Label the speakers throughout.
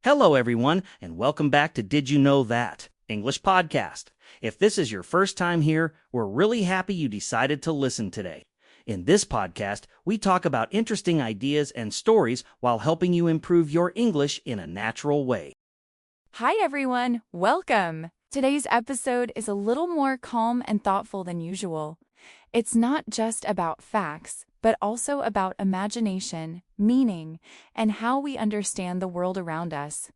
Speaker 1: Hello, everyone, and welcome back to Did You Know That? English Podcast. If this is your first time here, we're really happy you decided to listen today. In this podcast, we talk about interesting ideas and stories while helping you improve your English in a natural way.
Speaker 2: Hi, everyone. Welcome. Today's episode is a little more calm and thoughtful than usual. It's not just about facts, but also about imagination, meaning, and how we understand the world around us.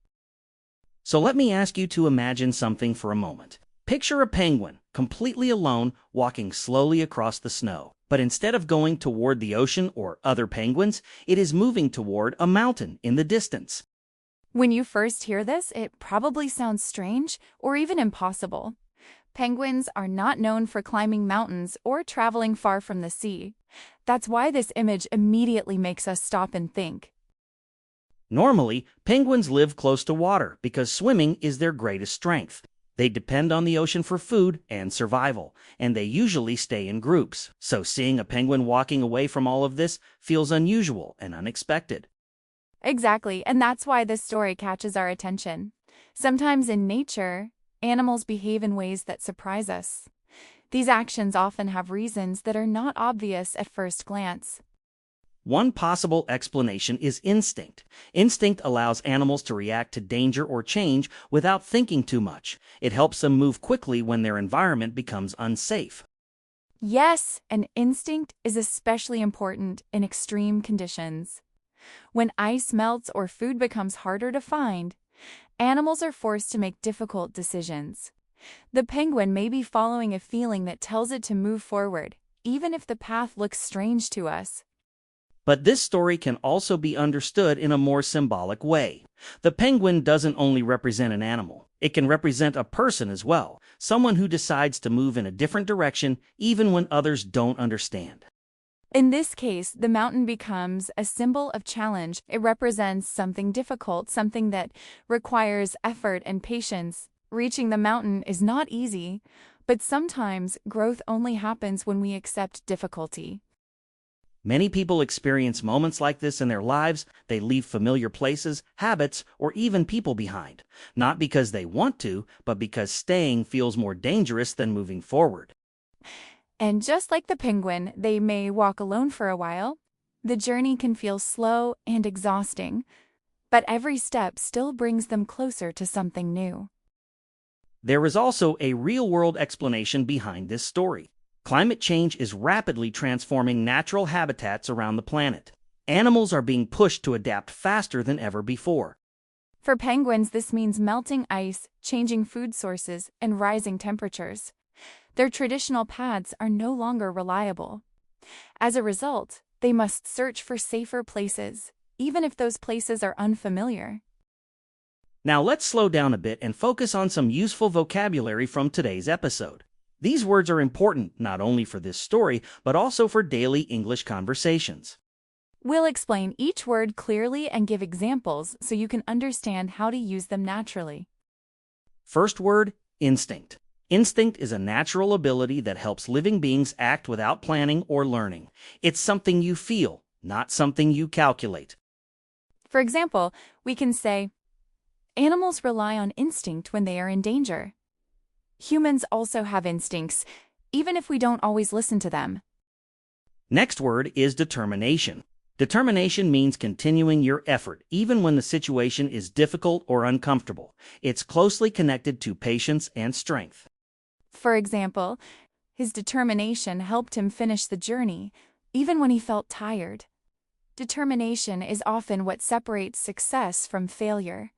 Speaker 1: So let me ask you to imagine something for a moment. Picture a penguin, completely alone, walking slowly across the snow. But instead of going toward the ocean or other penguins, it is moving toward a mountain in the distance.
Speaker 2: When you first hear this, it probably sounds strange or even impossible. Penguins are not known for climbing mountains or traveling far from the sea. That's why this image immediately makes us stop and think.
Speaker 1: Normally, penguins live close to water because swimming is their greatest strength. They depend on the ocean for food and survival, and they usually stay in groups. So seeing a penguin walking away from all of this feels unusual and unexpected.
Speaker 2: Exactly, and that's why this story catches our attention. Sometimes in nature, animals behave in ways that surprise us. These actions often have reasons that are not obvious at first glance.
Speaker 1: One possible explanation is instinct. Instinct allows animals to react to danger or change without thinking too much. It helps them move quickly when their environment becomes unsafe.
Speaker 2: Yes, and instinct is especially important in extreme conditions. When ice melts or food becomes harder to find, animals are forced to make difficult decisions. The penguin may be following a feeling that tells it to move forward, even if the path looks strange to us.
Speaker 1: But this story can also be understood in a more symbolic way. The penguin doesn't only represent an animal. It can represent a person as well, someone who decides to move in a different direction even when others don't understand.
Speaker 2: In this case, the mountain becomes a symbol of challenge. It represents something difficult, something that requires effort and patience. Reaching the mountain is not easy, but sometimes growth only happens when we accept difficulty.
Speaker 1: Many people experience moments like this in their lives. They leave familiar places, habits, or even people behind, not because they want to, but because staying feels more dangerous than moving forward.
Speaker 2: And just like the penguin, they may walk alone for a while. The journey can feel slow and exhausting, but every step still brings them closer to something new.
Speaker 1: There is also a real-world explanation behind this story. Climate change is rapidly transforming natural habitats around the planet. Animals are being pushed to adapt faster than ever before.
Speaker 2: For penguins, this means melting ice, changing food sources, and rising temperatures. Their traditional paths are no longer reliable. As a result, they must search for safer places, even if those places are unfamiliar.
Speaker 1: Now let's slow down a bit and focus on some useful vocabulary from today's episode. These words are important not only for this story, but also for daily English conversations.
Speaker 2: We'll explain each word clearly and give examples so you can understand how to use them naturally.
Speaker 1: First word, instinct. Instinct is a natural ability that helps living beings act without planning or learning. It's something you feel, not something you calculate.
Speaker 2: For example, we can say, animals rely on instinct when they are in danger. Humans also have instincts, even if we don't always listen to them.
Speaker 1: Next word is determination. Determination means continuing your effort, even when the situation is difficult or uncomfortable. It's closely connected to patience and strength.
Speaker 2: For example, his determination helped him finish the journey, even when he felt tired. Determination is often what separates success from failure.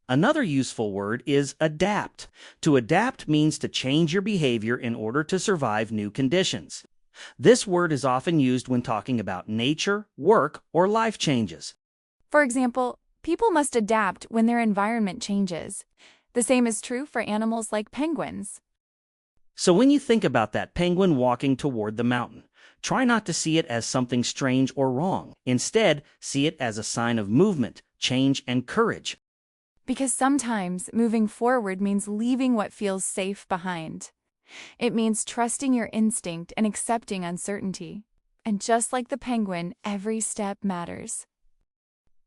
Speaker 1: Another useful word is adapt. To adapt means to change your behavior in order to survive new conditions. This word is often used when talking about nature, work, or life changes.
Speaker 2: For example, people must adapt when their environment changes. The same is true for animals like penguins.
Speaker 1: So when you think about that penguin walking toward the mountain, try not to see it as something strange or wrong. Instead, see it as a sign of movement, change, and courage.
Speaker 2: Because sometimes moving forward means leaving what feels safe behind. It means trusting your instinct and accepting uncertainty. And just like the penguin, every step matters.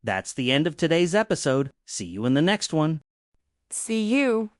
Speaker 1: That's the end of today's episode. See you in the next one.
Speaker 2: See you.